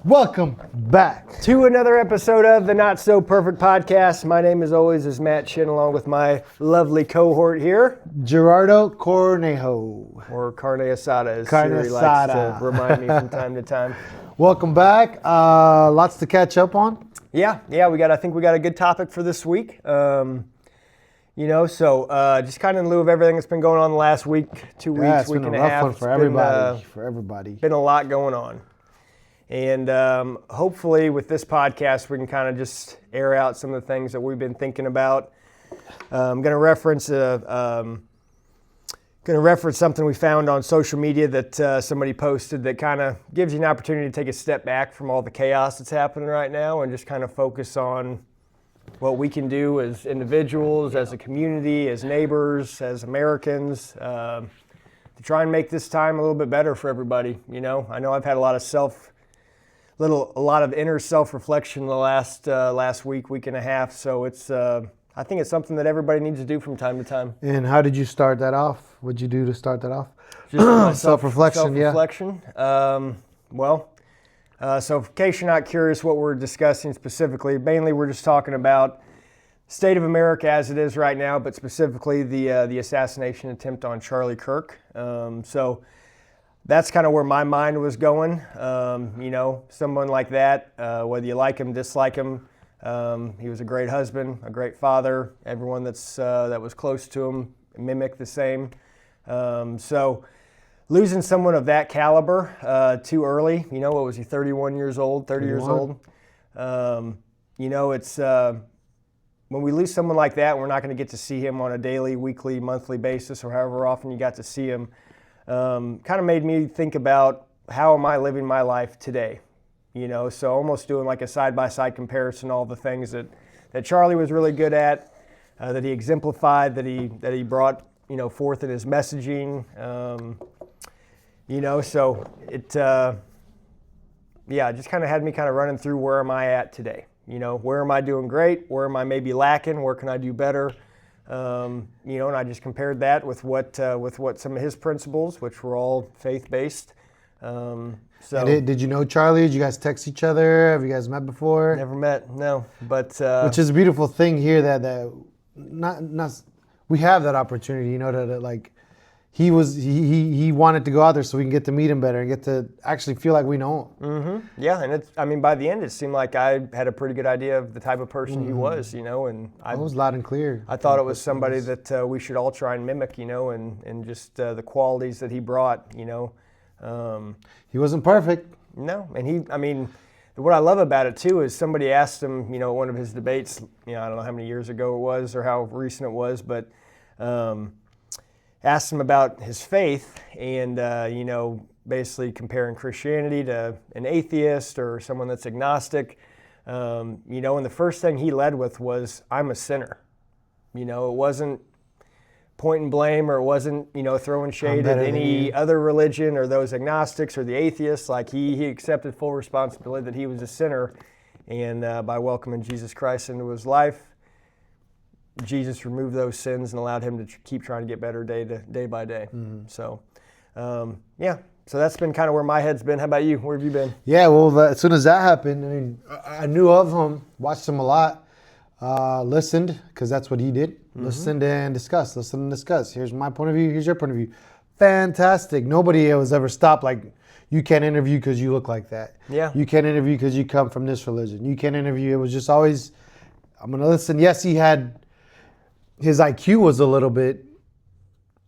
Welcome back to another episode of the Not So Perfect Podcast. My name, as always, is Matt Shin, along with my lovely cohort here, Gerardo Cornejo, or Carne Asada, as Carne Siri likes asada. to remind me from time to time. Welcome back. Lots to catch up on. Yeah, I think we got a good topic for this week. Just kind of in lieu of everything that's been going on the last week, 2 weeks, It's week been and a a rough half. one for everybody. Been a lot going on. And hopefully with this podcast, we can kind of just air out some of the things that we've been thinking about. I'm going to reference something we found on social media that somebody posted that kind of gives you an opportunity to take a step back from all the chaos that's happening right now and just kind of focus on what we can do as individuals, as a community, as neighbors, as Americans, to try and make this time a little bit better for everybody. You know, I know I've had a lot of inner self-reflection the last week and a half. So I think it's something that everybody needs to do from time to time. And how did you start that off? What'd you do to start that off? Just self-reflection, self-reflection. So in case you're not curious what we're discussing specifically, mainly we're just talking about state of America as it is right now, but specifically the assassination attempt on Charlie Kirk. So that's kind of where my mind was going. Someone like that, whether you like him, dislike him, he was a great husband, a great father. Everyone that was close to him mimicked the same. So losing someone of that caliber too early, what was he, 31 years old, 30 years old? It's when we lose someone like that, we're not going to get to see him on a daily, weekly, monthly basis, or however often you got to see him. Kind of made me think about how am I living my life today? So almost doing like a side-by-side comparison, all the things that Charlie was really good at, that he exemplified, that he brought, forth in his messaging. So it just kind of had me kind of running through where am I at today? Where am I doing great? Where am I maybe lacking? Where can I do better? And I just compared that with what some of his principles, which were all faith-based. Did you know Charlie? Did you guys text each other? Have you guys met before? Never met, no. But which is a beautiful thing here that we have that opportunity. That like he wanted to go out there so we can get to meet him better and get to actually feel like we know him. Mm-hmm. Yeah, and by the end it seemed like I had a pretty good idea of the type of person he was, and I was loud and clear. I thought it was somebody that we should all try and mimic, and just the qualities that he brought, He wasn't perfect. No, and what I love about it too is somebody asked him, at one of his debates, I don't know how many years ago it was or how recent it was, but asked him about his faith and, basically comparing Christianity to an atheist or someone that's agnostic, and the first thing he led with was, I'm a sinner. It wasn't point and blame, or it wasn't, throwing shade at any other religion or those agnostics or the atheists. Like he accepted full responsibility that he was a sinner, and by welcoming Jesus Christ into his life, Jesus removed those sins and allowed him to keep trying to get better day by day. Mm-hmm. So, so that's been kind of where my head's been. How about you? Where have you been? Yeah, well, as soon as that happened, I knew of him, watched him a lot, listened, because that's what he did. Mm-hmm. Listened and discussed. Listen and discuss. Here's my point of view. Here's your point of view. Fantastic. Nobody was ever stopped like, you can't interview because you look like that. Yeah. You can't interview because you come from this religion. You can't interview. It was just always, I'm going to listen. Yes, his IQ was a little bit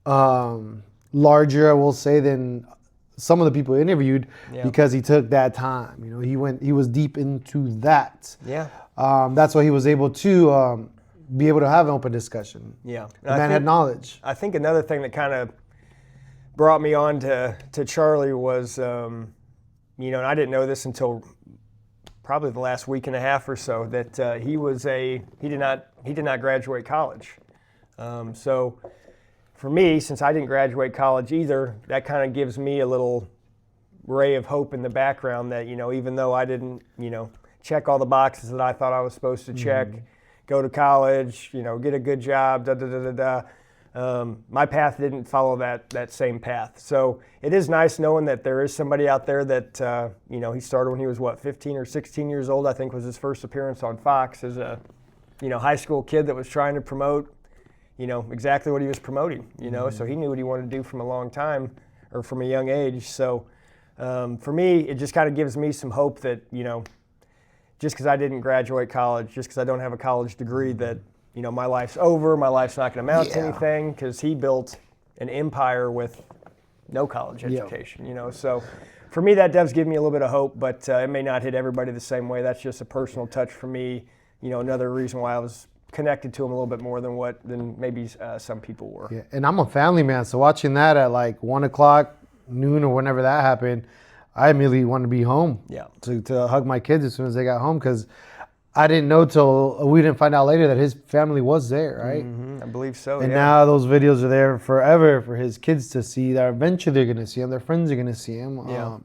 larger, I will say, than some of the people interviewed, because he took that time. He was deep into that. Yeah. That's why he was able to be able to have an open discussion. Yeah. The man had knowledge. I think another thing that kind of brought me on to Charlie was, and I didn't know this until probably the last week and a half or so, that he did not graduate college. So for me, since I didn't graduate college either, that kind of gives me a little ray of hope in the background that, even though I didn't, check all the boxes that I thought I was supposed to check, go to college, get a good job, my path didn't follow that same path. So it is nice knowing that there is somebody out there that, he started when he was, 15 or 16 years old, I think was his first appearance on Fox as a, high school kid that was trying to promote, exactly what he was promoting, so he knew what he wanted to do from a long time or from a young age. So for me, it just kind of gives me some hope that, just because I didn't graduate college, just because I don't have a college degree, that my life's over, my life's not going to amount to anything, because he built an empire with no college education, So for me, that does give me a little bit of hope, but it may not hit everybody the same way. That's just a personal touch for me. Another reason why I was connected to him a little bit more than maybe some people were. Yeah, and I'm a family man, so watching that at like 1 o'clock, noon, or whenever that happened, I immediately wanted to be home. Yeah. To hug my kids as soon as they got home, because I didn't know till we didn't find out later that his family was there, right? Mm-hmm. I believe so. And now those videos are there forever for his kids to see. That eventually they're gonna see him. Their friends are gonna see him. Yeah.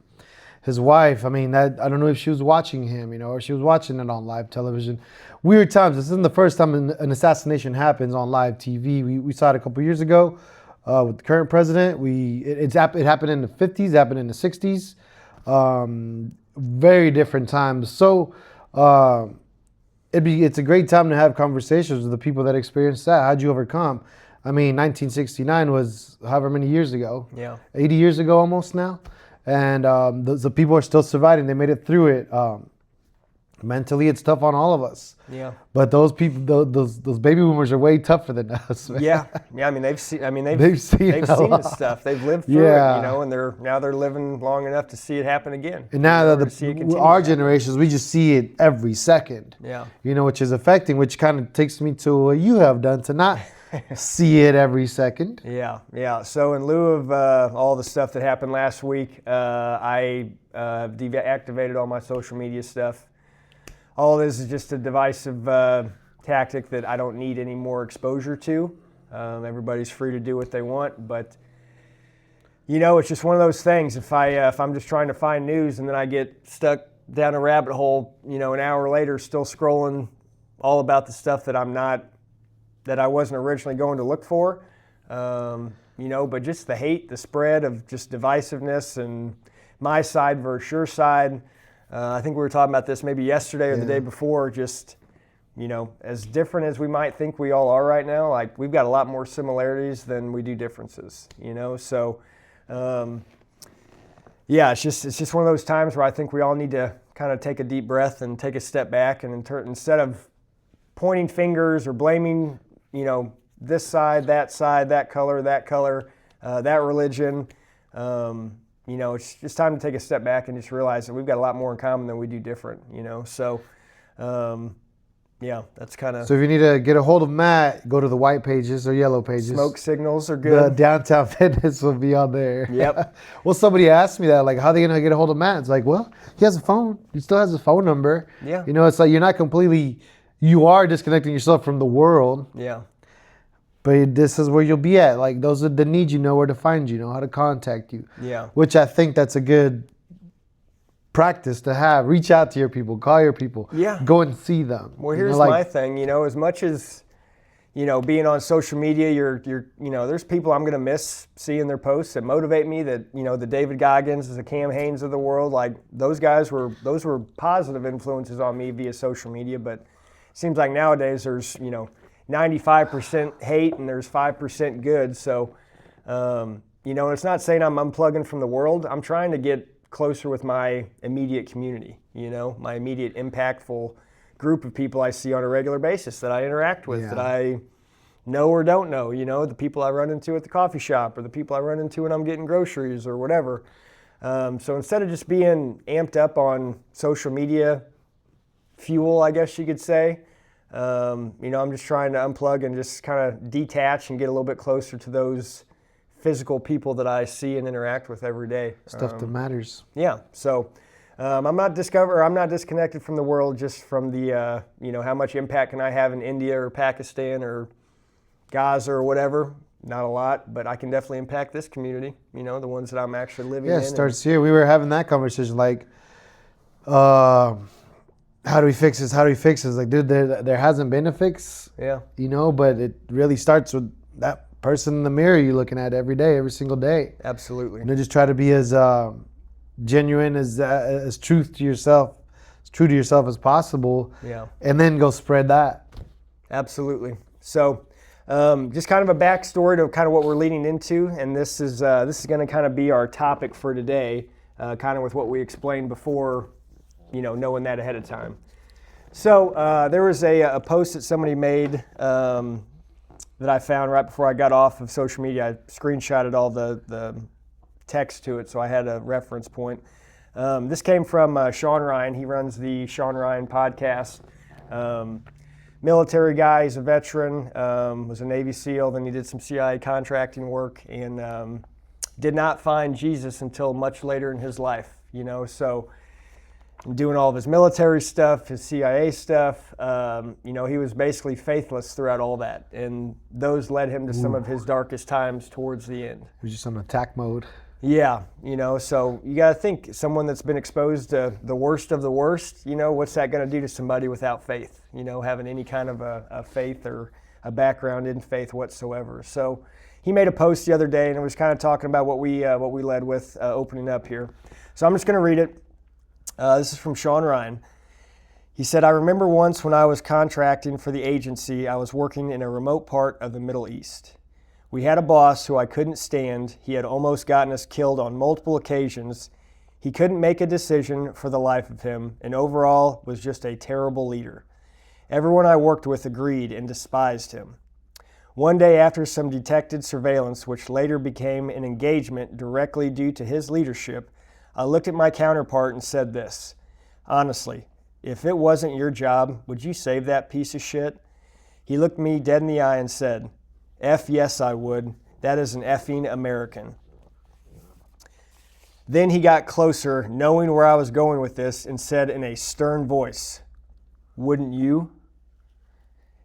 His wife. I mean, I don't know if she was watching him, or she was watching it on live television. Weird times. This isn't the first time an assassination happens on live TV. We saw it a couple years ago with the current president. It happened in the 50s. It happened in the 60s. Very different times. So. It's a great time to have conversations with the people that experienced that. How'd you overcome? I mean, 1969 was however many years ago. Yeah. 80 years ago almost now. And the people are still surviving. They made it through it. Mentally, it's tough on all of us. Yeah. But those people, those baby boomers are way tougher than us. Man. Yeah. I mean, they've seen this stuff. They've lived through it, and they're living long enough to see it happen again. And now our generations, we just see it every second. Yeah. Which is affecting, which kind of takes me to what you have done to not see it every second. Yeah. So in lieu of all the stuff that happened last week, I deactivated all my social media stuff. All this is just a divisive tactic that I don't need any more exposure to. Everybody's free to do what they want, but it's just one of those things. If I'm just trying to find news and then I get stuck down a rabbit hole, an hour later, still scrolling all about the stuff that I wasn't originally going to look for, but just the hate, the spread of just divisiveness and my side versus your side. I think we were talking about this maybe yesterday or the day before, just, as different as we might think we all are right now, like we've got a lot more similarities than we do differences, so, it's just one of those times where I think we all need to kind of take a deep breath and take a step back, and instead of pointing fingers or blaming, this side, that color, that religion, it's just time to take a step back and just realize that we've got a lot more in common than we do different, So, that's kind of... So if you need to get a hold of Matt, go to the white pages or yellow pages. Smoke signals are good. The Downtown Fitness will be on there. Yep. Well, somebody asked me that, like, how are they going to get a hold of Matt? It's like, well, he has a phone. He still has a phone number. Yeah. It's like you're not completely... You are disconnecting yourself from the world. Yeah. But this is where you'll be at. Like, those are the needs. You know where to find you. How to contact you. Yeah. Which I think that's a good practice to have. Reach out to your people. Call your people. Yeah. Go and see them. Well, here's my thing. As much as, being on social media, you're there's people I'm going to miss seeing their posts that motivate me, that, the David Goggins, the Cam Haynes of the world, like those were positive influences on me via social media. But it seems like nowadays there's, 95% hate and there's 5% good. So, it's not saying I'm unplugging from the world. I'm trying to get closer with my immediate community, my immediate impactful group of people I see on a regular basis that I interact with, that I know or don't know, the people I run into at the coffee shop or the people I run into when I'm getting groceries or whatever. So instead of just being amped up on social media fuel, I guess you could say, I'm just trying to unplug and just kind of detach and get a little bit closer to those physical people that I see and interact with every day. Stuff that matters. Yeah. So I'm not disconnected from the world, just from the, how much impact can I have in India or Pakistan or Gaza or whatever. Not a lot, but I can definitely impact this community, the ones that I'm actually living in. Yeah, it starts here. We were having that conversation, like, how do we fix this? How do we fix this? Like, dude, there hasn't been a fix. Yeah. But it really starts with that person in the mirror you're looking at every day, every single day. Absolutely. And just try to be as genuine, as true to yourself as possible. Yeah. And then go spread that. Absolutely. So just kind of a backstory to kind of what we're leading into, and this is going to kind of be our topic for today, kind of with what we explained before, knowing that ahead of time. So there was a post that somebody made that I found right before I got off of social media. I screenshotted all the text to it, so I had a reference point. This came from Sean Ryan. He runs the Sean Ryan podcast. Military guy, he's a veteran, was a Navy SEAL, then he did some CIA contracting work, and did not find Jesus until much later in his life, so doing all of his military stuff, his CIA stuff, he was basically faithless throughout all that, and those led him to some of his darkest times towards the end. He was just on attack mode. Yeah, so you got to think, someone that's been exposed to the worst of the worst, what's that going to do to somebody without faith, having any kind of a faith or a background in faith whatsoever. So he made a post the other day, and it was kind of talking about what we led with opening up here. So I'm just going to read it. This is from Sean Ryan. He said, "I remember once when I was contracting for the agency, I was working in a remote part of the Middle East. We had a boss who I couldn't stand. He had almost gotten us killed on multiple occasions. He couldn't make a decision for the life of him, and overall was just a terrible leader. Everyone I worked with agreed and despised him. One day after some detected surveillance, which later became an engagement directly due to his leadership, I looked at my counterpart and said this, 'Honestly, if it wasn't your job, would you save that piece of shit?' He looked me dead in the eye and said, 'F yes, I would. That is an effing American.' Then he got closer, knowing where I was going with this, and said in a stern voice, 'Wouldn't you?'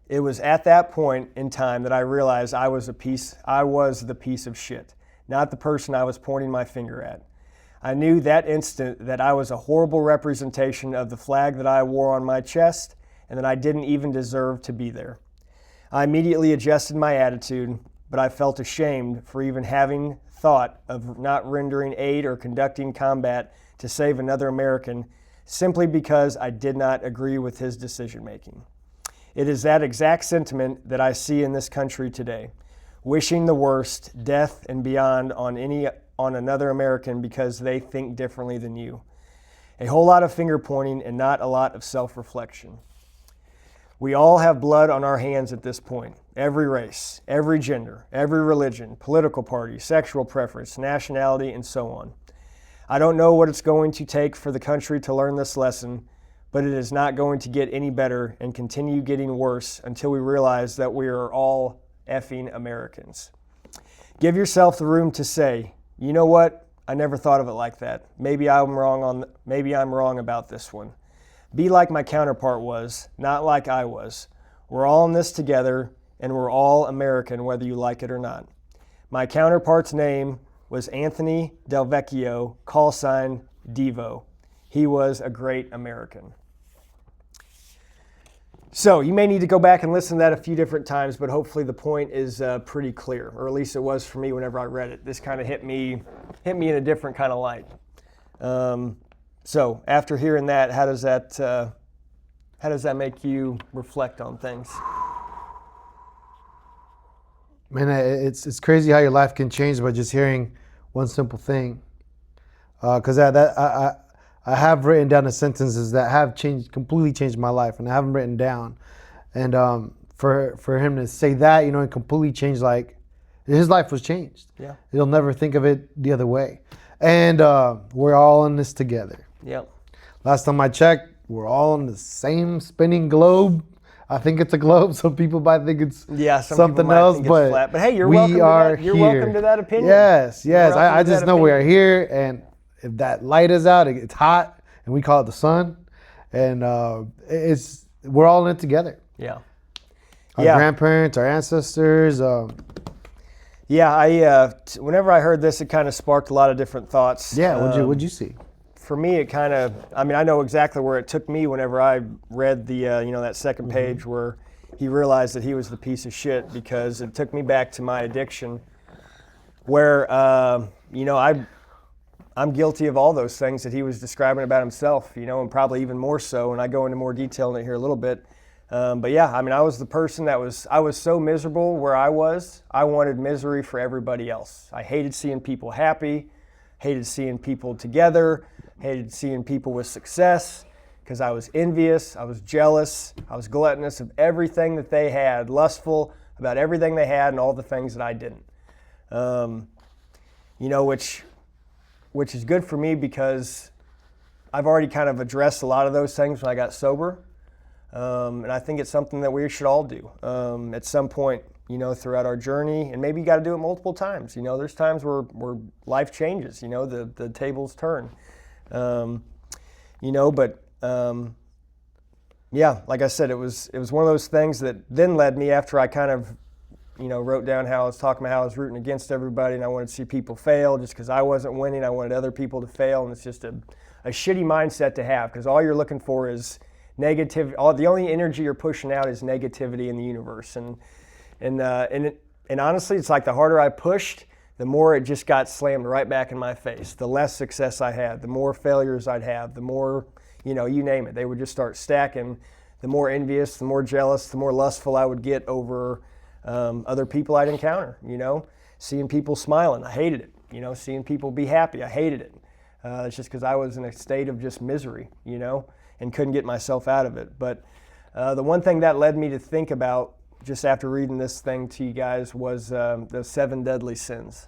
It was at that point in time that I realized I was the piece of shit, not the person I was pointing my finger at. I knew that instant that I was a horrible representation of the flag that I wore on my chest, and that I didn't even deserve to be there. I immediately adjusted my attitude, but I felt ashamed for even having thought of not rendering aid or conducting combat to save another American simply because I did not agree with his decision making. It is that exact sentiment that I see in this country today, wishing the worst, death and beyond on another American because they think differently than you. A whole lot of finger pointing and not a lot of self-reflection. We all have blood on our hands at this point. Every race, every gender, every religion, political party, sexual preference, nationality, and so on. I don't know what it's going to take for the country to learn this lesson, but it is not going to get any better and continue getting worse until we realize that we are all effing Americans. Give yourself the room to say, you know what? I never thought of it like that. Maybe I'm wrong about this one. Be like my counterpart was, not like I was. We're all in this together, and we're all American, whether you like it or not. My counterpart's name was Anthony Del Vecchio, call sign Devo. He was a great American." So you may need to go back and listen to that a few different times, but hopefully the point is pretty clear, or at least it was for me whenever I read it. This kind of hit me in a different kind of light. So after hearing that, how does that make you reflect on things? Man, it's crazy how your life can change by just hearing one simple thing. Because I have written down the sentences that have completely changed my life, and I have them written down. And for him to say that, and completely change, like, his life was changed. Yeah. He'll never think of it the other way. And we're all in this together. Yep. Last time I checked, we're all in the same spinning globe. I think it's a globe. Some people might think it's something else, but flat. But hey, you're welcome to that opinion. Yes. I just know we are here, and if that light is out, it's hot, and we call it the sun, and we're all in it together. Yeah. Our grandparents, our ancestors. Whenever I heard this, it kind of sparked a lot of different thoughts. Yeah. What'd you see? For me, it I know exactly where it took me whenever I read the, that second page where he realized that he was the piece of shit, because it took me back to my addiction where, I'm guilty of all those things that he was describing about himself, and probably even more so. And I go into more detail in it here a little bit. But yeah, I was the person I was so miserable where I wanted misery for everybody else. I hated seeing people happy, hated seeing people together, hated seeing people with success, because I was envious, I was jealous, I was gluttonous of everything that they had, lustful about everything they had and all the things that I didn't. Which is good for me, because I've already kind of addressed a lot of those things when I got sober. And I think it's something that we should all do at some point, throughout our journey. And maybe you got to do it multiple times. There's times where life changes, the tables turn. Yeah, like I said, it was one of those things that then led me, after I kind of, wrote down how I was talking about how I was rooting against everybody and I wanted to see people fail just because I wasn't winning. I wanted other people to fail, and it's just a shitty mindset to have, because all you're looking for is negative. The only energy you're pushing out is negativity in the universe, and honestly, it's like the harder I pushed, the more it just got slammed right back in my face. The less success I had, the more failures I'd have, the more, you name it, they would just start stacking. The more envious, the more jealous, the more lustful I would get over other people I'd encounter. Seeing people smiling, I hated it. Seeing people be happy, I hated it. It's just because I was in a state of just misery, and couldn't get myself out of it. But the one thing that led me to think about, just after reading this thing to you guys, was the 7 deadly sins.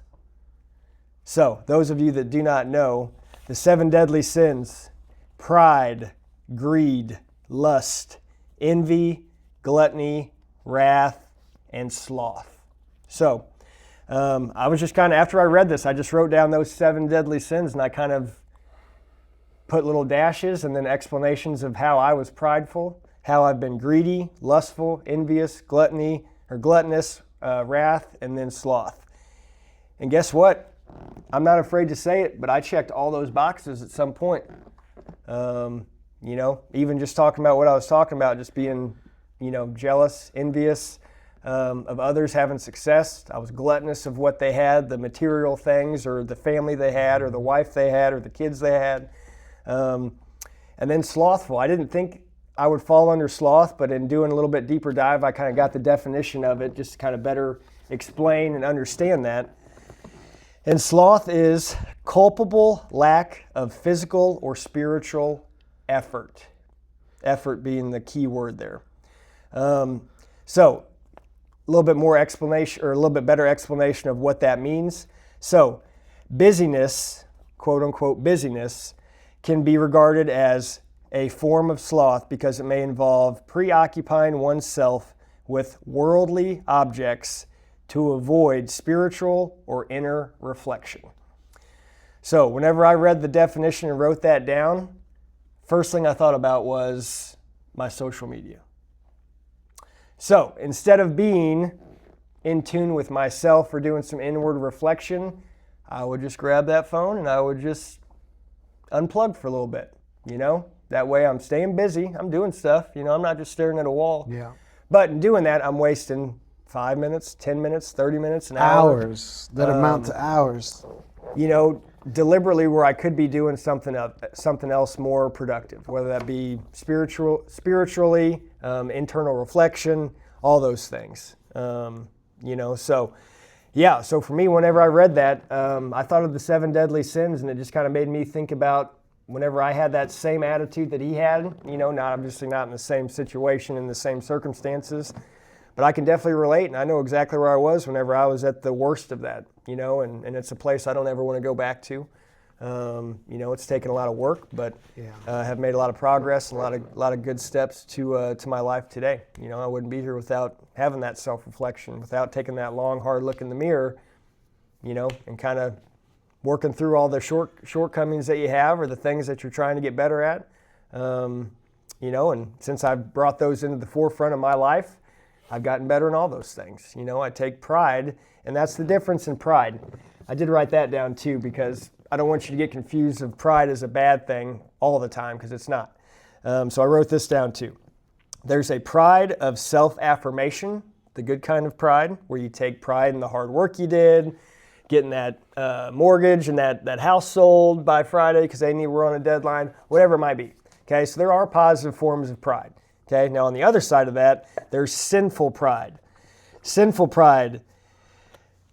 So, those of you that do not know, the 7 deadly sins: pride, greed, lust, envy, gluttony, wrath, and sloth. So, I was just kind of, after I read this, I just wrote down those 7 deadly sins, and I kind of put little dashes and then explanations of how I was prideful, how I've been greedy, lustful, envious, gluttonous, wrath, and then sloth. And guess what? I'm not afraid to say it, but I checked all those boxes at some point. Even just talking about what I was talking about, just being, jealous, envious of others having success. I was gluttonous of what they had, the material things, or the family they had, or the wife they had, or the kids they had. And then slothful. I didn't think I would fall under sloth, but in doing a little bit deeper dive, I kind of got the definition of it, just to kind of better explain and understand that. And sloth is culpable lack of physical or spiritual effort. Effort being the key word there. So, a little bit more explanation, or a little bit better explanation of what that means. So, busyness, quote unquote busyness, can be regarded as a form of sloth because it may involve preoccupying oneself with worldly objects to avoid spiritual or inner reflection. So, whenever I read the definition and wrote that down, first thing I thought about was my social media. So, instead of being in tune with myself or doing some inward reflection, I would just grab that phone and I would just unplug for a little bit, That way I'm staying busy, I'm doing stuff, I'm not just staring at a wall. Yeah. But in doing that, I'm wasting 5 minutes, 10 minutes, 30 minutes, an hour. Hours that amount to hours. Deliberately where I could be doing something else more productive, whether that be spiritually, internal reflection, all those things. So for me, whenever I read that, I thought of the 7 deadly sins, and it just kind of made me think about whenever I had that same attitude that he had, obviously not in the same situation, in the same circumstances, but I can definitely relate, and I know exactly where I was whenever I was at the worst of that, and it's a place I don't ever want to go back to. It's taken a lot of work, but have made a lot of progress and a lot of good steps to my life today. I wouldn't be here without having that self-reflection, without taking that long, hard look in the mirror, and kind of working through all the shortcomings that you have or the things that you're trying to get better at. And since I've brought those into the forefront of my life, I've gotten better in all those things. I take pride, and that's the difference in pride. I did write that down too, because I don't want you to get confused of pride as a bad thing all the time, because it's not. So I wrote this down too. There's a pride of self-affirmation, the good kind of pride, where you take pride in the hard work you did, getting that mortgage and that house sold by Friday because they knew we're on a deadline, whatever it might be. Okay, so there are positive forms of pride. Okay, now on the other side of that, there's sinful pride. Sinful pride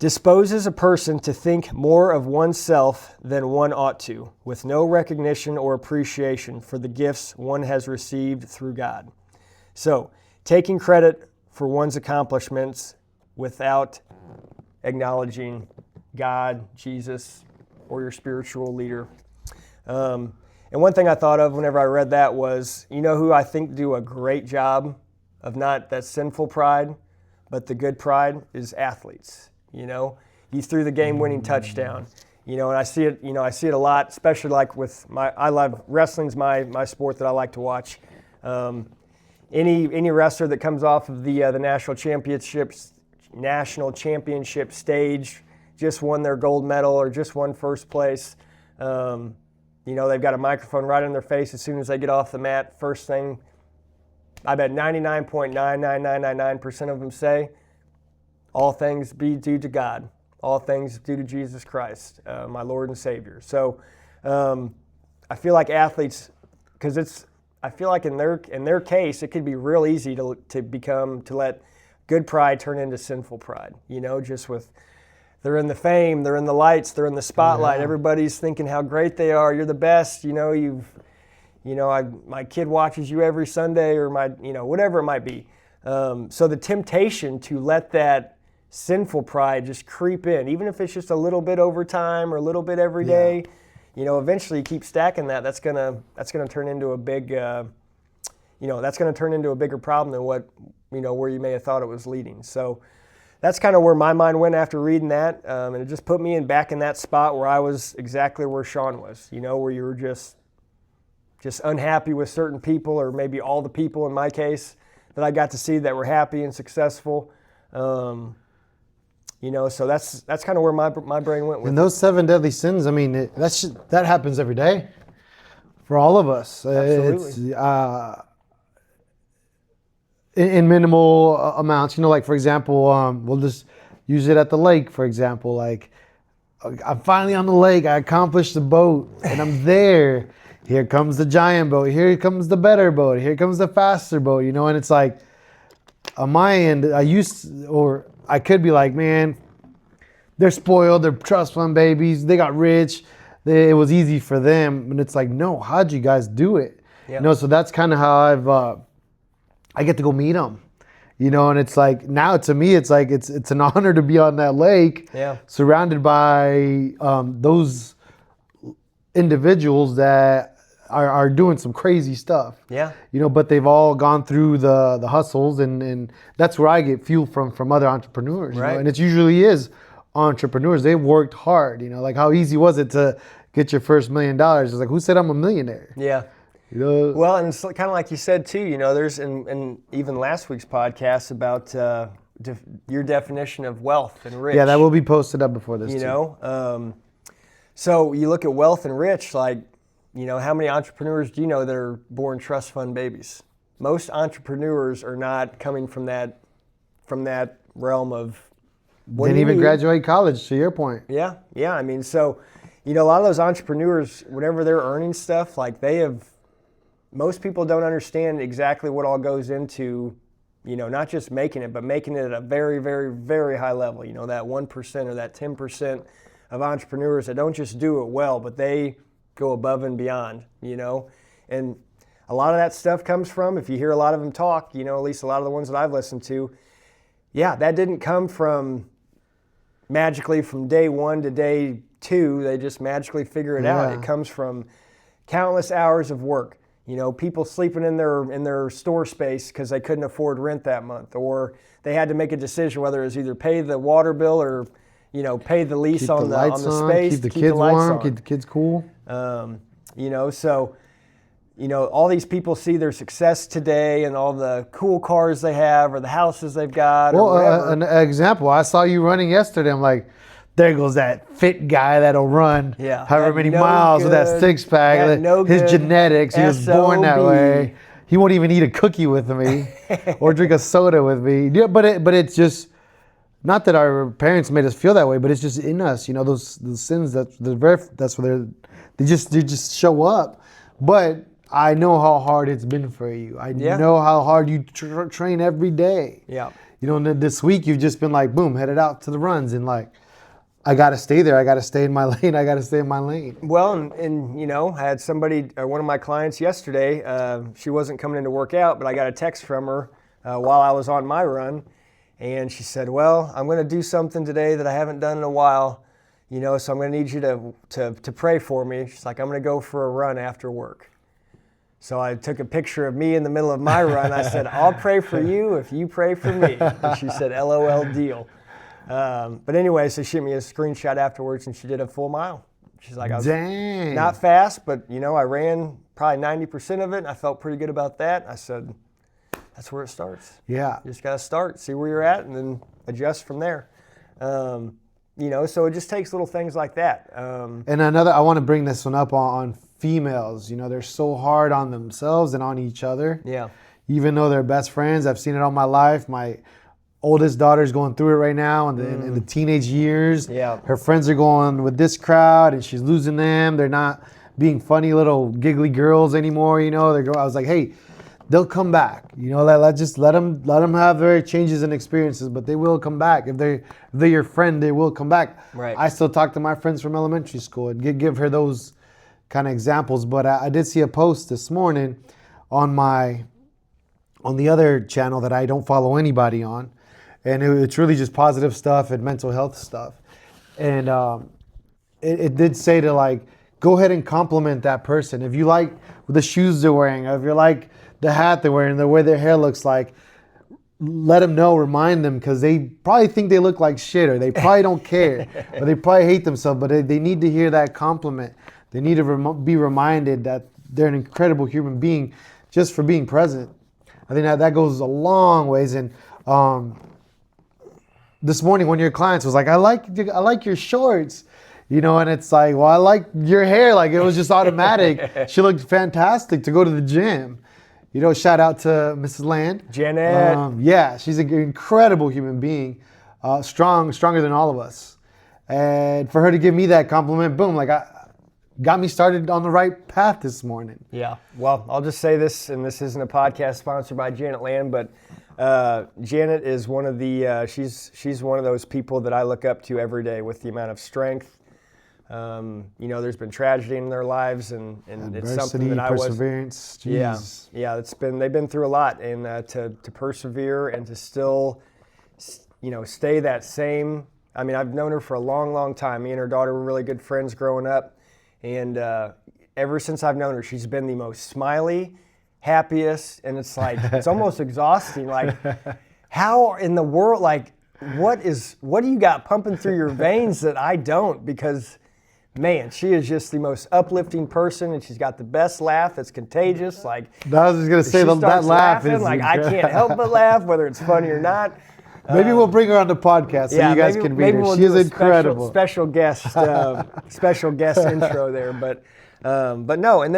disposes a person to think more of oneself than one ought to, with no recognition or appreciation for the gifts one has received through God. So, taking credit for one's accomplishments without acknowledging God, Jesus, or your spiritual leader. And one thing I thought of whenever I read that was, you know who I think do a great job of not that sinful pride, but the good pride is athletes. You know, he threw the game-winning touchdown. You know, and I see it. You know, I see it a lot, especially like with I love wrestling's my sport that I like to watch. Any wrestler that comes off of the national championship stage, just won their gold medal or just won first place. You know, they've got a microphone right in their face as soon as they get off the mat. First thing, I bet 99.99999% of them say, all things be due to God. All things due to Jesus Christ, my Lord and Savior. So I feel like athletes, because I feel like in their case, it could be real easy to let good pride turn into sinful pride. You know, just with, they're in the fame, they're in the lights, they're in the spotlight. Yeah. Everybody's thinking how great they are. You're the best. You know, my kid watches you every Sunday, or whatever it might be. So the temptation to let that sinful pride just creep in, even if it's just a little bit over time or a little bit every day. You know, eventually you keep stacking that. That's gonna turn into a big, that's gonna turn into a bigger problem than what where you may have thought it was leading. So that's kind of where my mind went after reading that, and it just put me back in that spot where I was exactly where Sean was. You know, where you were just unhappy with certain people, or maybe all the people in my case that I got to see that were happy and successful. So that's kind of where my brain went with. And those 7 deadly sins, I mean, that happens every day for all of us. Absolutely. It's in minimal amounts. You know, like for example, we'll just use it at the lake. For example, like I'm finally on the lake. I accomplished the boat, and I'm there. Here comes the giant boat. Here comes the better boat. Here comes the faster boat. You know, and it's like on my end, I could be like, man, they're spoiled. They're trust fund babies. They got rich. It was easy for them. And it's like, no, how'd you guys do it? Yep. You know, so that's kind of how I get to go meet them. You know, and it's like, now to me, it's like, it's an honor to be on that lake, surrounded by those individuals that are doing some crazy stuff. Yeah. You know, but they've all gone through the hustles, and that's where I get fuel from other entrepreneurs. Right. You know? And it usually is entrepreneurs. They've worked hard. You know, like how easy was it to get your first $1 million? It's like, who said I'm a millionaire? Yeah. You know? Well, and it's kind of like you said too, you know, there's in even last week's podcast about your definition of wealth and rich. Yeah, that will be posted up before this. You know, so you look at wealth and rich, like, you know, how many entrepreneurs do you know that are born trust fund babies? Most entrepreneurs are not coming from that realm of. Didn't even graduate college, to your point. Yeah. I mean, so, you know, a lot of those entrepreneurs, whenever they're earning stuff, like most people don't understand exactly what all goes into, you know, not just making it, but making it at a very, very, very high level. You know, that 1% or that 10% of entrepreneurs that don't just do it well, but they go above and beyond, you know. And a lot of that stuff comes from, if you hear a lot of them talk, you know, at least a lot of the ones that I've listened to, that didn't come from magically from day 1 to day 2. They just magically figure it out. It comes from countless hours of work. You know, people sleeping in their store space because they couldn't afford rent that month, or they had to make a decision whether it was either pay the water bill or, you know, pay the lease on the space, keep the kids warm, keep the kids cool. You know, so, you know, all these people see their success today and all the cool cars they have or the houses they've got. Well, or whatever. An example, I saw you running yesterday. I'm like, there goes that fit guy that'll run however many miles with that six pack. His genetics, he was born that way. he won't even eat a cookie with me or drink a soda with me. Yeah, but it's just not that our parents made us feel that way, but it's just in us. Those sins that's where they just show up. But I know how hard it's been for you. I know how hard you train every day. Yeah. This week you've just been like, boom, headed out to the runs and like, I got to stay there. I got to stay in my lane. I got to stay in my lane. Well, and I had somebody, one of my clients yesterday, she wasn't coming in to work out, but I got a text from her while I was on my run. And she said, well, I'm going to do something today that I haven't done in a while, so I'm going to need you to pray for me. She's like, I'm going to go for a run after work. So I took a picture of me in the middle of my run. I said, I'll pray for you if you pray for me. And she said, LOL deal. But anyway, so she sent me a screenshot afterwards, and she did a full mile. She's like, I was not fast, but, I ran probably 90% of it, and I felt pretty good about that. I said, that's where it starts. Yeah. You just got to start, see where you're at, and then adjust from there. So it just takes little things like that. And I want to bring this one up on females. They're so hard on themselves and on each other. Yeah. Even though they're best friends. I've seen it all my life. My oldest daughter's going through it right now in the teenage years. Yeah. Her friends are going with this crowd and she's losing them. They're not being funny little giggly girls anymore. I was like, hey, they'll come back. Let's let them have their changes and experiences, but they will come back. If they're your friend, they will come back. Right. I still talk to my friends from elementary school and give her those kind of examples. But I did see a post this morning on the other channel that I don't follow anybody on. And it's really just positive stuff and mental health stuff. And it did say to like, go ahead and compliment that person. If you like the shoes they're wearing, or if you like the hat they're wearing, the way their hair looks like, let them know, remind them, because they probably think they look like shit, or they probably don't care, or they probably hate themselves, but they need to hear that compliment. They need to be reminded that they're an incredible human being just for being present. I think that goes a long ways. And this morning, one of your clients was like, I like your shorts, and it's like, well, I like your hair. Like, it was just automatic. She looked fantastic to go to the gym. Shout out to Mrs. Land. Janet. Yeah, she's an incredible human being, stronger than all of us. And for her to give me that compliment, boom, like got me started on the right path this morning. Yeah. Well, I'll just say this, and this isn't a podcast sponsored by Janet Land, but Janet is one of the, she's one of those people that I look up to every day with the amount of strength. There's been tragedy in their lives, and it's something that I was. Perseverance. Jeez. Yeah. They've been through a lot, and to persevere and to still, stay that same. I mean, I've known her for a long, long time. Me and her daughter were really good friends growing up, and ever since I've known her, she's been the most smiley, happiest, and it's like it's almost exhausting. Like, how in the world? Like, what do you got pumping through your veins that I don't? Because man, she is just the most uplifting person, and she's got the best laugh. It's contagious. Like, I was just gonna say that laugh is like I can't help but laugh, whether it's funny or not. Maybe we'll bring her on the podcast so you guys can meet her. We'll She is incredible. Special guest intro there, but no, and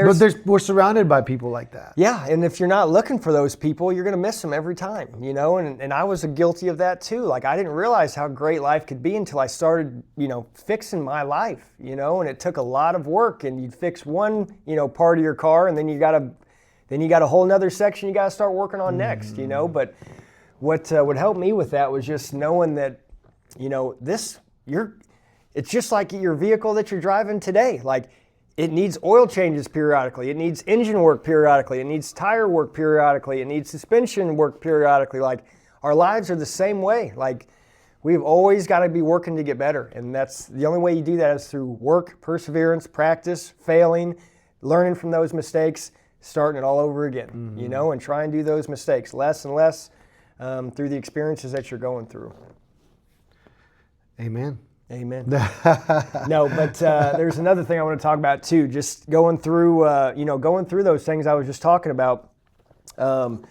we're surrounded by people like that. Yeah, and if you're not looking for those people, you're gonna miss them every time, And I was guilty of that too. Like, I didn't realize how great life could be until I started, fixing my life, And it took a lot of work. And you'd fix one, part of your car, and then you got a whole nother section you got to start working on next, But what would help me with that was just knowing that, it's just like your vehicle that you're driving today. Like, it needs oil changes periodically. It needs engine work periodically. It needs tire work periodically. It needs suspension work periodically. Like, our lives are the same way. Like, we've always got to be working to get better. And that's the only way you do that is through work, perseverance, practice, failing, learning from those mistakes, starting it all over again, and try and do those mistakes less and less through the experiences that you're going through. Amen. No, but there's another thing I want to talk about too. Just going through, those things I was just talking about, and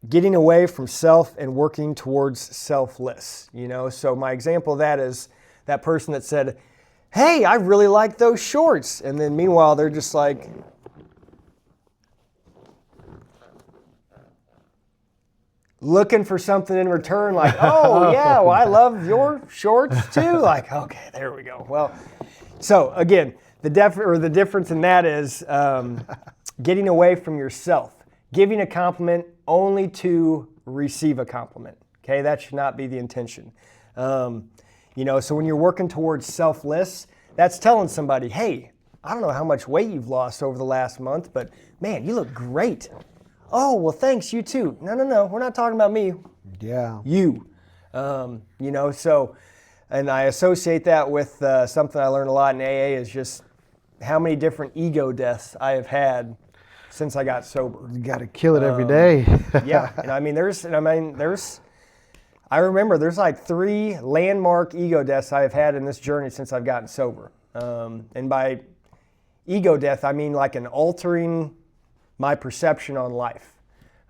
getting away from self and working towards selfless. So my example of that is that person that said, "Hey, I really like those shorts," and then meanwhile they're just like, looking for something in return, like, oh yeah, well I love your shorts too. Like, okay, there we go. Well, so again, the difference in that is getting away from yourself, giving a compliment only to receive a compliment. Okay, that should not be the intention. So when you're working towards selfless, that's telling somebody, hey, I don't know how much weight you've lost over the last month, but man, you look great. Oh, well, thanks, you too. No, we're not talking about me. Yeah. You. So, and I associate that with something I learned a lot in AA is just how many different ego deaths I have had since I got sober. You got to kill it every day. Yeah, and I remember there's like 3 landmark ego deaths I have had in this journey since I've gotten sober. And by ego death, I mean like an altering my perception on life.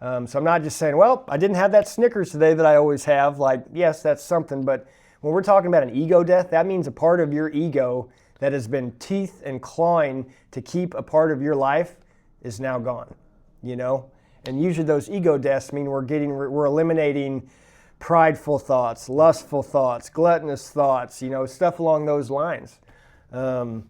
So I'm not just saying, well, I didn't have that Snickers today that I always have. Like, yes, that's something, but when we're talking about an ego death, that means a part of your ego that has been teeth and clawing to keep a part of your life is now gone, And usually those ego deaths mean we're eliminating prideful thoughts, lustful thoughts, gluttonous thoughts, stuff along those lines. So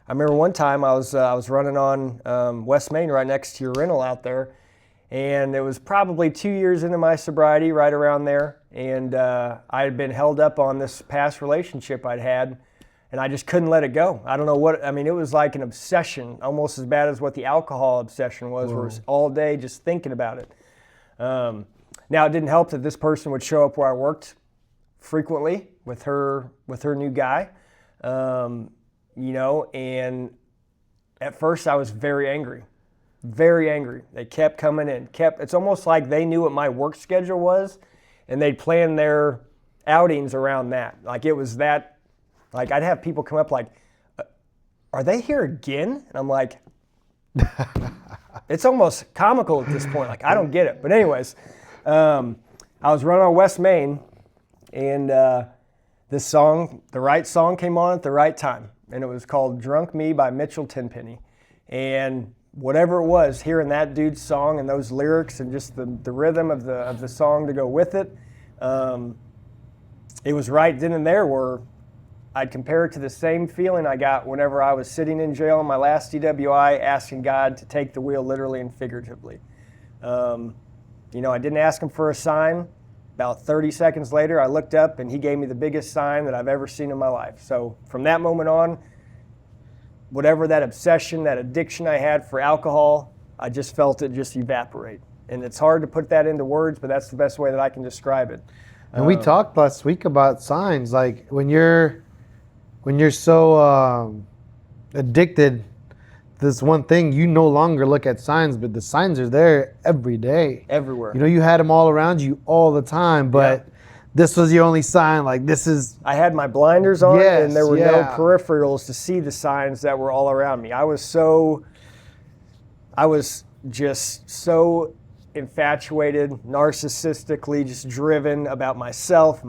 I remember one time I was running on West Main right next to your rental out there, and it was probably 2 years into my sobriety, right around there, and I had been held up on this past relationship I'd had, and I just couldn't let it go. I don't know it was like an obsession, almost as bad as what the alcohol obsession was, where it was all day just thinking about it. Now, it didn't help that this person would show up where I worked frequently with her new guy. And at first I was very angry. They kept coming in, it's almost like they knew what my work schedule was and they'd plan their outings around that. Like it was that, like I'd have people come up like, are they here again? And I'm like, it's almost comical at this point. Like, I don't get it. But anyways, I was running on West Main and this song, the right song came on at the right time. And it was called Drunk Me by Mitchell Tenpenny. And whatever it was, hearing that dude's song and those lyrics and just the rhythm of the song to go with it, it was right then and there where I'd compare it to the same feeling I got whenever I was sitting in jail on my last DWI asking God to take the wheel literally and figuratively. I didn't ask him for a sign. About 30 seconds later, I looked up and he gave me the biggest sign that I've ever seen in my life. So from that moment on, whatever that obsession, that addiction I had for alcohol, I just felt it just evaporate. And it's hard to put that into words, but that's the best way that I can describe it. And we talked last week about signs, like when you're so addicted to this one thing, you no longer look at signs, but the signs are there every day. Everywhere. You had them all around you all the time, but this was the only sign, like this is... I had my blinders on and there were no peripherals to see the signs that were all around me. I was just so infatuated, narcissistically just driven about myself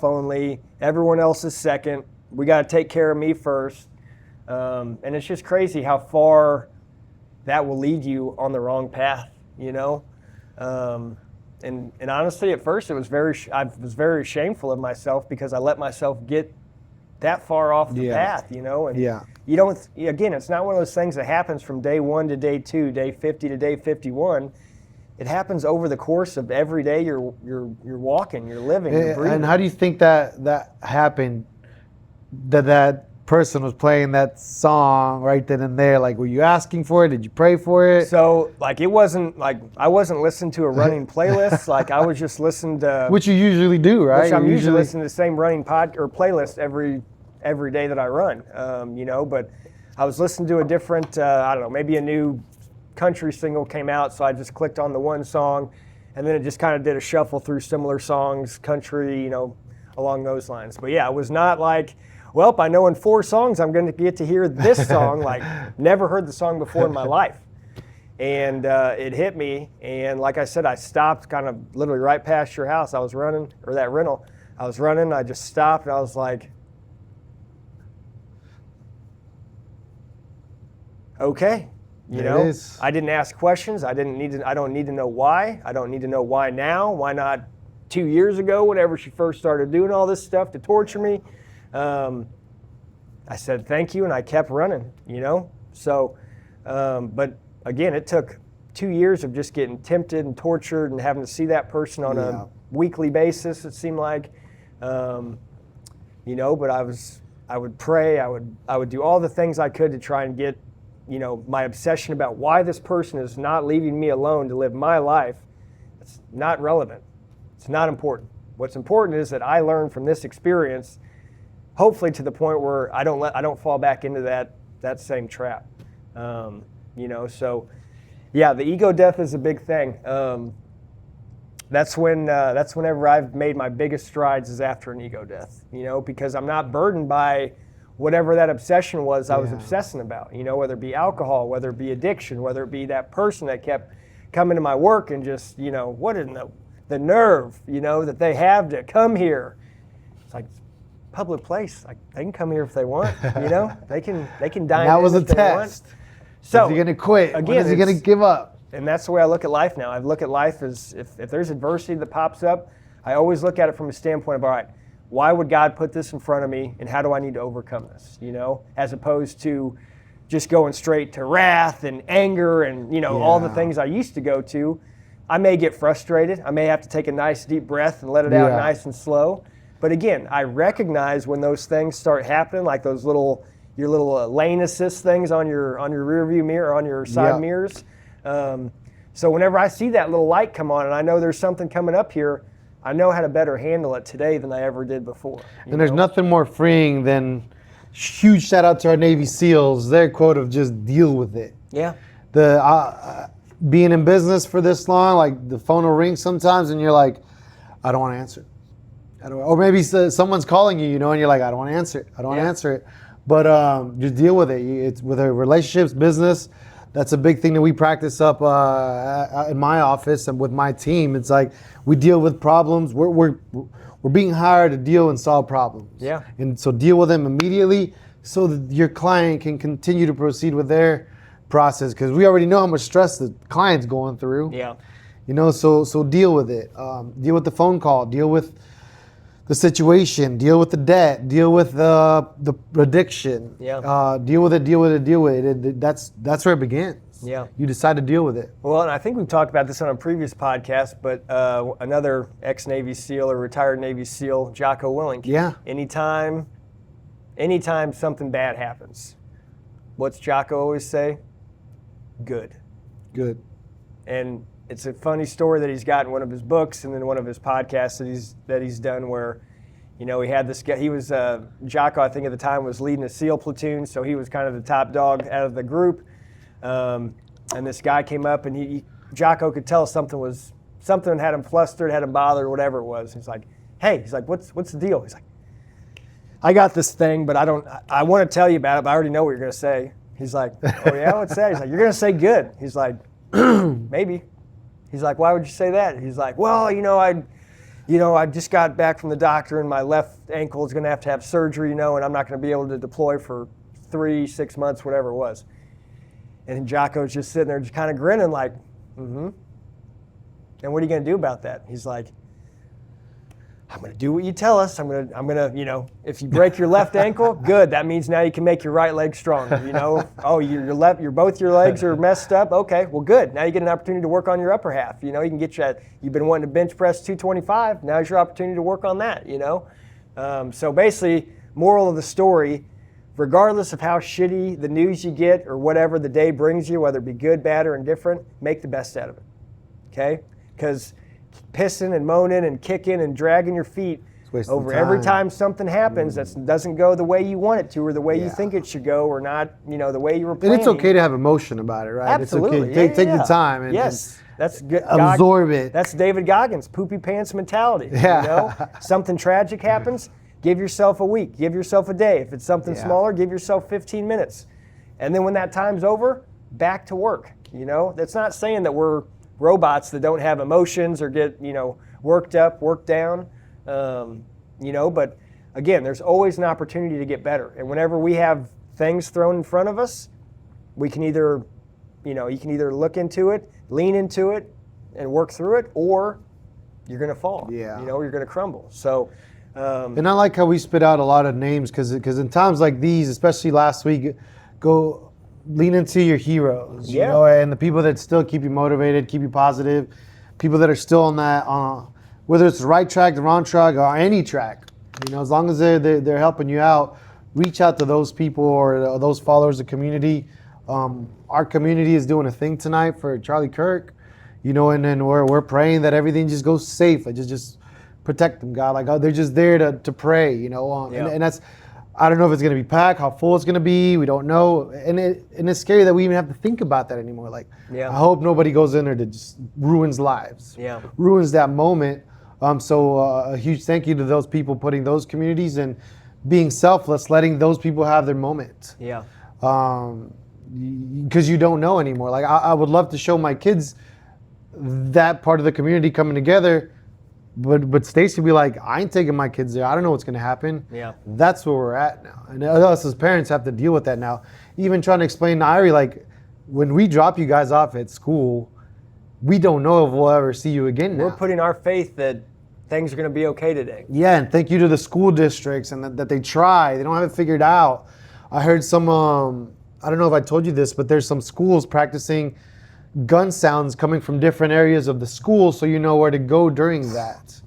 only, everyone else is second. We got to take care of me first. And it's just crazy how far that will lead you on the wrong path, And honestly, at first, I was very shameful of myself because I let myself get that far off the path, And you don't. Again, it's not one of those things that happens from day 1 to day 2, day 50 to day 51. It happens over the course of every day you're walking, you're living, you're breathing. And how do you think that happened? That person was playing that song right then and there. Like, were you asking for it? Did you pray for it? So, like, it wasn't like I wasn't listening to a running playlist. Like, I was just listening to which you usually do, right? Which I'm usually listening to the same running playlist every day that I run. But I was listening to a different, I don't know, maybe a new country single came out, so I just clicked on the one song, and then it just kind of did a shuffle through similar songs, country, along those lines. But yeah, it was not like, well, I know in 4 songs I'm going to get to hear this song. Like, never heard the song before in my life. And it hit me, and like I said, I stopped kind of literally right past your house. I was running, or that rental. I was running, I just stopped, and I was like, okay, You It know, is. I didn't ask questions. I don't need to know why. I don't need to know why now. Why not 2 years ago, whenever she first started doing all this stuff to torture me? I said thank you, and I kept running. You know, so but again, it took 2 years of just getting tempted and tortured and having to see that person on a weekly basis. It seemed like, you know, but I would pray. I would do all the things I could to try and get, you know, my obsession about why this person is not leaving me alone to live my life. It's not relevant. It's not important. What's important is that I learn from this experience, hopefully to the point where I don't fall back into that same trap. You know, so yeah, the ego death is a big thing. That's whenever I've made my biggest strides is after an ego death. You know, because I'm not burdened by whatever that obsession was I was obsessing about, you know, whether it be alcohol, whether it be addiction, whether it be that person that kept coming to my work and just, you know, what in the nerve, you know, that they have to come here. It's like public place. Like they can come here if they want, you know, they can dine That in was a if they want. test. So is he gonna quit? Again, When is he gonna give up? And that's the way I look at life now. I look at life as if there's adversity that pops up, I always look at it from a standpoint of, all right, why would God put this in front of me, and how do I need to overcome this, you know, as opposed to just going straight to wrath and anger and, you know, all the things I used to go to. I may get frustrated. I may have to take a nice deep breath and let it out nice and slow. But again, I recognize when those things start happening, like those your little lane assist things on your rear view mirror, on your side mirrors. So whenever I see that little light come on and I know there's something coming up here, I know how to better handle it today than I ever did before. And there's nothing more freeing than, huge shout out to our Navy SEALs, their quote of just deal with it. Yeah. Being in business for this long, like the phone will ring sometimes and you're like, I don't want to answer it. Or maybe someone's calling you, you know, and you're like, I don't want to answer it. I don't want to answer it. But just deal with it. It's with our relationships, business. That's a big thing that we practice up in my office and with my team. It's like we deal with problems. We're being hired to deal and solve problems. Yeah. And so deal with them immediately so that your client can continue to proceed with their process, because we already know how much stress the client's going through. Yeah. You know, so deal with it. Deal with the phone call. Deal with the situation. Deal with the debt. Deal with the addiction. Yeah. Deal with it. That's where it begins. Yeah. You decide to deal with it. Well, and I think we've talked about this on a previous podcast, but another ex-Navy SEAL or retired Navy SEAL, Jocko Willink. Yeah. Anytime something bad happens, what's Jocko always say? Good. And it's a funny story that he's got in one of his books and then one of his podcasts that he's done where, you know, he had this guy, he was, Jocko, I think at the time was leading a SEAL platoon, so he was kind of the top dog out of the group. And this guy came up and Jocko could tell something had him flustered, had him bothered, whatever it was. He's like, hey, what's the deal? He's like, I got this thing, but I want to tell you about it, but I already know what you're going to say. He's like, oh yeah, what's that? He's like, you're going to say good. He's like, maybe. He's like, why would you say that? He's like, well, I just got back from the doctor and my left ankle is going to have surgery, you know, and I'm not going to be able to deploy for 3-6 months, whatever it was. And Jocko's just sitting there just kind of grinning like, mm-hmm. And what are you going to do about that? He's like, I'm going to do what you tell us. I'm going to, you know, if you break your left ankle, good. That means now you can make your right leg stronger, you know. Oh, both your legs are messed up. Okay, well, good. Now you get an opportunity to work on your upper half. You know, you can you've been wanting to bench press 225. Now's your opportunity to work on that, you know. So basically, moral of the story, regardless of how shitty the news you get or whatever the day brings you, whether it be good, bad, or indifferent, make the best out of it, okay? Because pissing and moaning and kicking and dragging your feet over every time something happens that doesn't go the way you want it to or the way you think it should go or not, you know, the way you were planning. And it's okay to have emotion about it, right? Absolutely. It's okay. Take the time and that's good. Absorb it. That's David Goggins' poopy pants mentality. Yeah. You know, something tragic happens, give yourself a week, give yourself a day. If it's something smaller, give yourself 15 minutes. And then when that time's over, back to work. You know, that's not saying that we're robots that don't have emotions or get, you know, worked up, worked down, you know, but again, there's always an opportunity to get better. And whenever we have things thrown in front of us, we can either you can either look into it, lean into it, and work through it, or you're going to fall. Yeah. You're going to crumble. So. And I like how we spit out a lot of names because in times like these, especially last week, go lean into your heroes, and the people that still keep you motivated, keep you positive, people that are still on that, whether it's the right track, the wrong track, or any track, as long as they're helping you out, reach out to those people or those followers of the community. Our community is doing a thing tonight for Charlie Kirk, and then we're praying that everything just goes safe. Just protect them, God. Like, they're just there to pray, and that's, I don't know if it's going to be packed, how full it's going to be. We don't know. And it's scary that we even have to think about that anymore. Like, I hope nobody goes in there that just ruins lives, ruins that moment. So a huge thank you to those people putting those communities and being selfless, letting those people have their moment. Yeah. Because you don't know anymore. Like, I would love to show my kids that part of the community coming together. But Stacy would be like, I ain't taking my kids there. I don't know what's going to happen. Yeah. That's where we're at now. And us as parents have to deal with that now. Even trying to explain to Irie, like, when we drop you guys off at school, we don't know if we'll ever see you again now. We're putting our faith that things are going to be okay today. Yeah, and thank you to the school districts and that they try. They don't have it figured out. I heard some, I don't know if I told you this, but there's some schools practicing gun sounds coming from different areas of the school so you know where to go during that.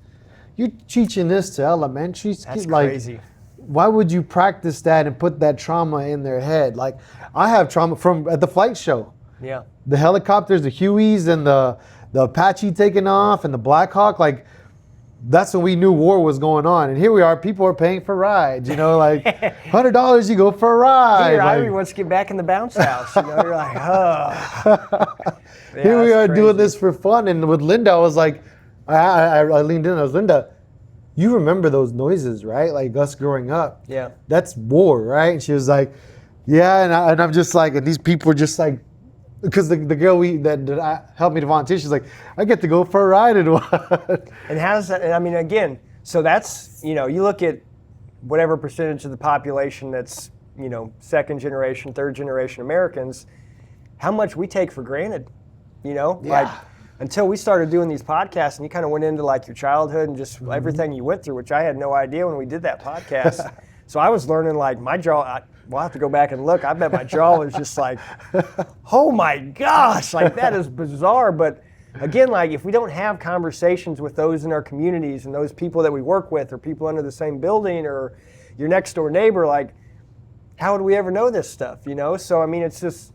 You're teaching this to elementary kids. That's like, crazy. Why would you practice that and put that trauma in their head? Like, I have trauma from at the flight show. Yeah. The helicopters, the Hueys and the Apache taking off and the Black Hawk, like, that's when we knew war was going on. And here we are, people are paying for rides, like $100 you go for a ride. Here, like, Irie wants to get back in the bounce house. You're like, Yeah, here we are crazy. doing this for fun. And with Linda, I was like, I leaned in, I was, Linda, you remember those noises, right? Like us growing up. Yeah. That's war, right? And she was like, yeah. And I'm just like, and these people are just like, because the girl that helped me to volunteer, she's like, I get to go for a ride and what? And how does that, and I mean, again, so that's, you look at whatever percentage of the population that's, second generation, third generation Americans, how much we take for granted, like until we started doing these podcasts and you kind of went into like your childhood and just everything you went through, which I had no idea when we did that podcast. So I was learning like my jaw, we'll have to go back and look. I bet my jaw was just like, oh my gosh, like that is bizarre. But again, like if we don't have conversations with those in our communities and those people that we work with or people under the same building or your next door neighbor, like how would we ever know this stuff, So I mean, it's just,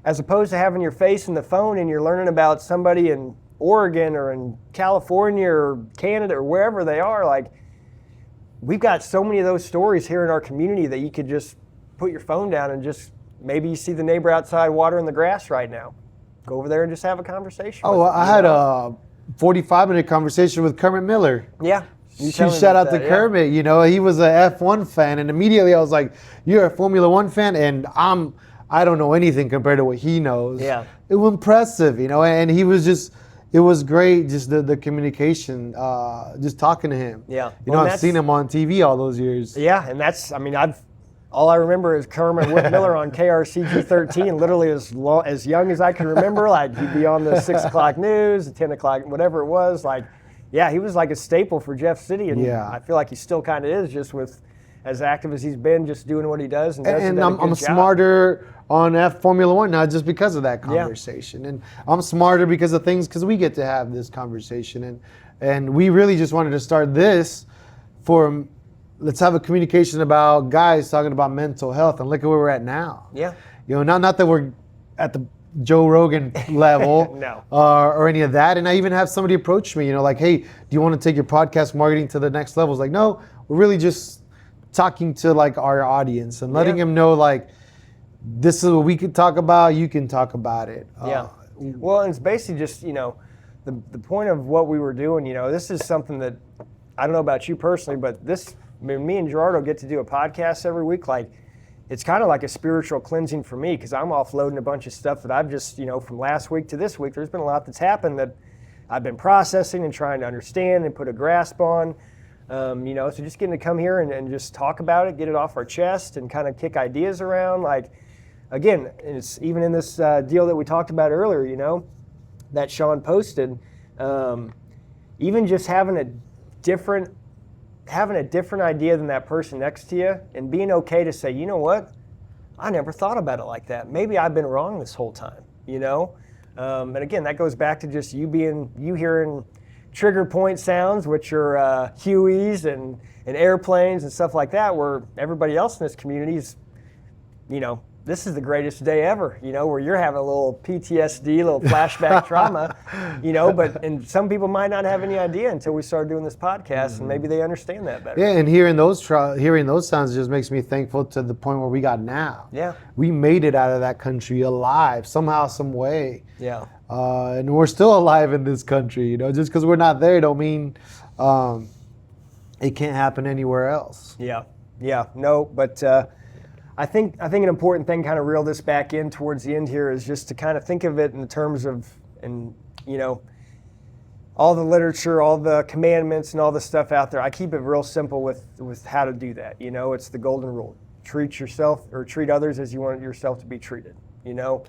as opposed to having your face in the phone and you're learning about somebody in Oregon or in California or Canada or wherever they are, like we've got so many of those stories here in our community that you could just put your phone down and just, maybe you see the neighbor outside watering the grass right now. Go over there and just have a conversation. Oh, I had a 45-minute conversation with Kermit Miller. Yeah. Shout out to Kermit, he was a F1 fan, and immediately I was like, you're a Formula One fan, and I don't know anything compared to what he knows. Yeah. It was impressive, and he was just, it was great, just the communication, just talking to him. Yeah. I've seen him on TV all those years. Yeah, and that's, I mean, all I remember is Kermit Miller on KRCG 13, literally as young as I can remember. Like, he'd be on the 6 o'clock news, the 10 o'clock, whatever it was. Like, yeah, he was like a staple for Jeff City, and I feel like he still kind of is, just with as active as he's been, just doing what he does. And I'm smarter on Formula One now just because of that conversation. And I'm smarter because we get to have this conversation. And we really just wanted to start this for, let's have a communication about guys talking about mental health, and look at where we're at now. Yeah. Not that we're at the Joe Rogan level No. or any of that. And I even have somebody approach me, like, hey, do you want to take your podcast marketing to the next level? It's like, no, we're really just talking to like our audience and letting them know, like, this is what we can talk about, you can talk about it. Well, and it's basically just, the point of what we were doing, this is something that, I don't know about you personally, but me and Gerardo get to do a podcast every week. Like, it's kind of like a spiritual cleansing for me, because I'm offloading a bunch of stuff that I've just, from last week to this week, there's been a lot that's happened that I've been processing and trying to understand and put a grasp on. So just getting to come here and just talk about it, get it off our chest and kind of kick ideas around. Like, again, it's even in this deal that we talked about earlier, you know, that Sean posted, even just having a different idea than that person next to you and being okay to say, you know what, I never thought about it like that. Maybe I've been wrong this whole time, you know? And again, that goes back to just you hearing trigger point sounds, which are Hueys and airplanes and stuff like that, where everybody else in this community is, you know, this is the greatest day ever, you know, where you're having a little PTSD, a little flashback trauma, you know, and some people might not have any idea until we start doing this podcast, and maybe they understand that better. Yeah, and hearing those sounds just makes me thankful to the point where we got now. Yeah. We made it out of that country alive, somehow, some way. Yeah. And we're still alive in this country, you know, just because we're not there don't mean it can't happen anywhere else. Yeah. Yeah. No, but I think an important thing, kind of reel this back in towards the end here, is just to kind of think of it in the terms of, and you know, all the literature, all the commandments, and all the stuff out there. I keep it real simple with how to do that. You know, it's the golden rule: treat others as you want yourself to be treated. You know,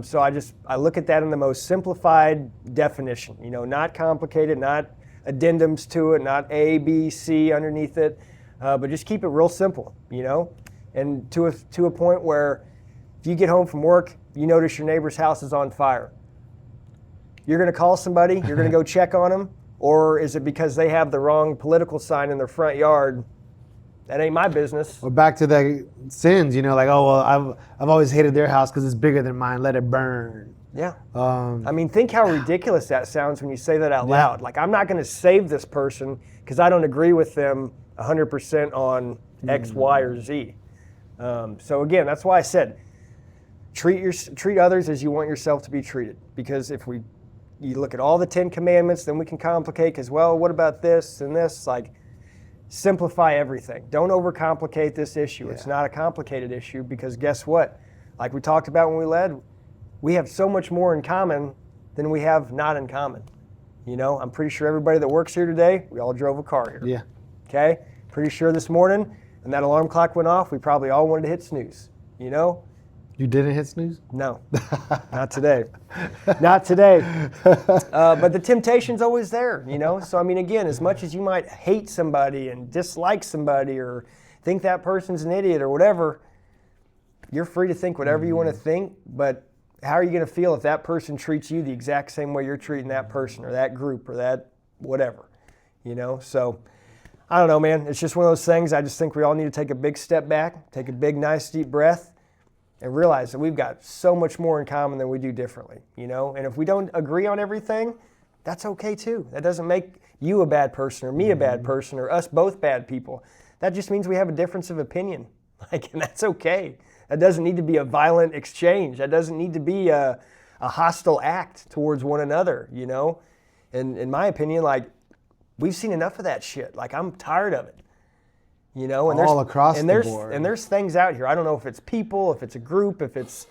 so I look at that in the most simplified definition. You know, not complicated, not addendums to it, not A, B, C underneath it, but just keep it real simple. You know. And to a point where if you get home from work, you notice your neighbor's house is on fire. You're going to call somebody, you're going to go check on them, or is it because they have the wrong political sign in their front yard? That ain't my business. Or back to the sins, you know, like, oh, well, I've always hated their house because it's bigger than mine, let it burn. Yeah. I mean, think how ridiculous that sounds when you say that out loud. Like, I'm not going to save this person because I don't agree with them 100% on X, Y, or Z. So again, that's why I said, treat others as you want yourself to be treated. Because if you look at all the 10 commandments, then we can complicate, because, well, what about this and this? Like, simplify everything. Don't overcomplicate this issue. Yeah. It's not a complicated issue, because guess what? Like we talked about when we led, we have so much more in common than we have not in common. You know, I'm pretty sure everybody that works here today, we all drove a car here. Yeah. Okay? Pretty sure this morning, and that alarm clock went off, we probably all wanted to hit snooze, you know? You didn't hit snooze? No, not today. Not today. But the temptation's always there, you know? So, I mean, again, as much as you might hate somebody and dislike somebody or think that person's an idiot or whatever, you're free to think whatever you want to think, but how are you going to feel if that person treats you the exact same way you're treating that person or that group or that whatever, you know? So, I don't know, man. It's just one of those things. I just think we all need to take a big step back, take a big, nice, deep breath, and realize that we've got so much more in common than we do differently, you know? And if we don't agree on everything, that's okay too. That doesn't make you a bad person or me a bad person or us both bad people. That just means we have a difference of opinion. Like, and that's okay. That doesn't need to be a violent exchange. That doesn't need to be a hostile act towards one another, you know? And in my opinion, like, we've seen enough of that shit. Like, I'm tired of it. You know, and all across the board. And there's things out here. I don't know if it's people, if it's a group, if it's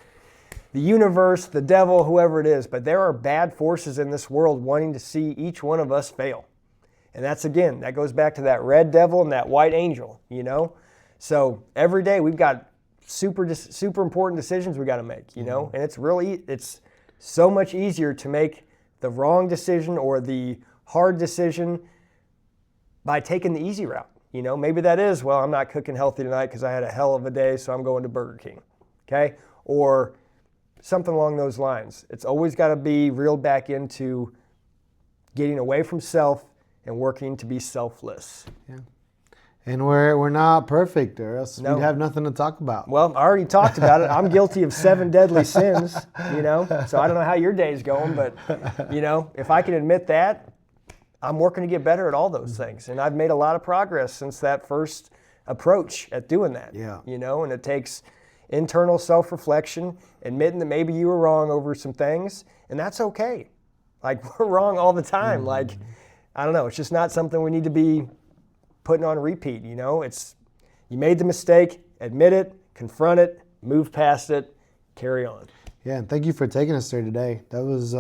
the universe, the devil, whoever it is, but there are bad forces in this world wanting to see each one of us fail. And that's, again, that goes back to that red devil and that white angel, you know? So every day we've got super important decisions we got to make, you know? And it's so much easier to make the wrong decision or the hard decision by taking the easy route. You know, maybe that is, well, I'm not cooking healthy tonight because I had a hell of a day, so I'm going to Burger King, okay? Or something along those lines. It's always got to be reeled back into getting away from self and working to be selfless. Yeah. And we're not perfect, or else No. we'd have nothing to talk about. Well, I already talked about it. I'm guilty of 7 deadly sins, you know? So I don't know how your day's going, but, you know, if I can admit that, I'm working to get better at all those things. And I've made a lot of progress since that first approach at doing that. Yeah. You know, and it takes internal self-reflection, admitting that maybe you were wrong over some things, and that's okay. Like, we're wrong all the time. Like, I don't know, it's just not something we need to be putting on repeat, you know? It's, you made the mistake, admit it, confront it, move past it, carry on. Yeah, and thank you for taking us there today. That was,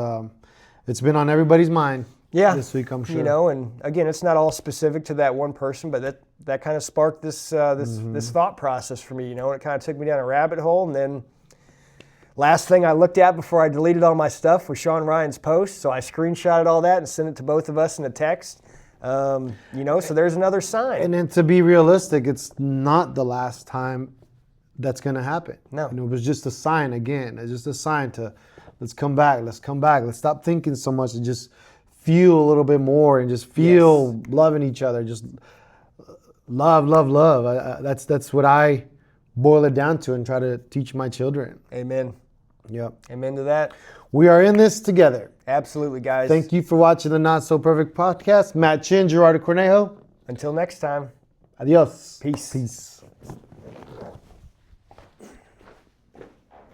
it's been on everybody's mind. Yeah, this week, I'm sure. You know, and again, it's not all specific to that one person, but that kind of sparked this thought process for me. You know, and it kind of took me down a rabbit hole, and then Last thing I looked at before I deleted all my stuff was Sean Ryan's post, so I screenshotted all that and sent it to both of us in a text. So there's another sign. And then to be realistic, it's not the last time that's going to happen. No. It was just a sign again. It's just a sign to let's come back. Let's stop thinking so much and just feel a little bit more and just feel loving each other. Just love. That's what I boil it down to and try to teach my children. Amen. Yep. Amen to that. We are in this together. Absolutely, guys. Thank you for watching the Not So Perfect podcast. Matt Chin, Gerardo Cornejo. Until next time. Adios. Peace. Peace.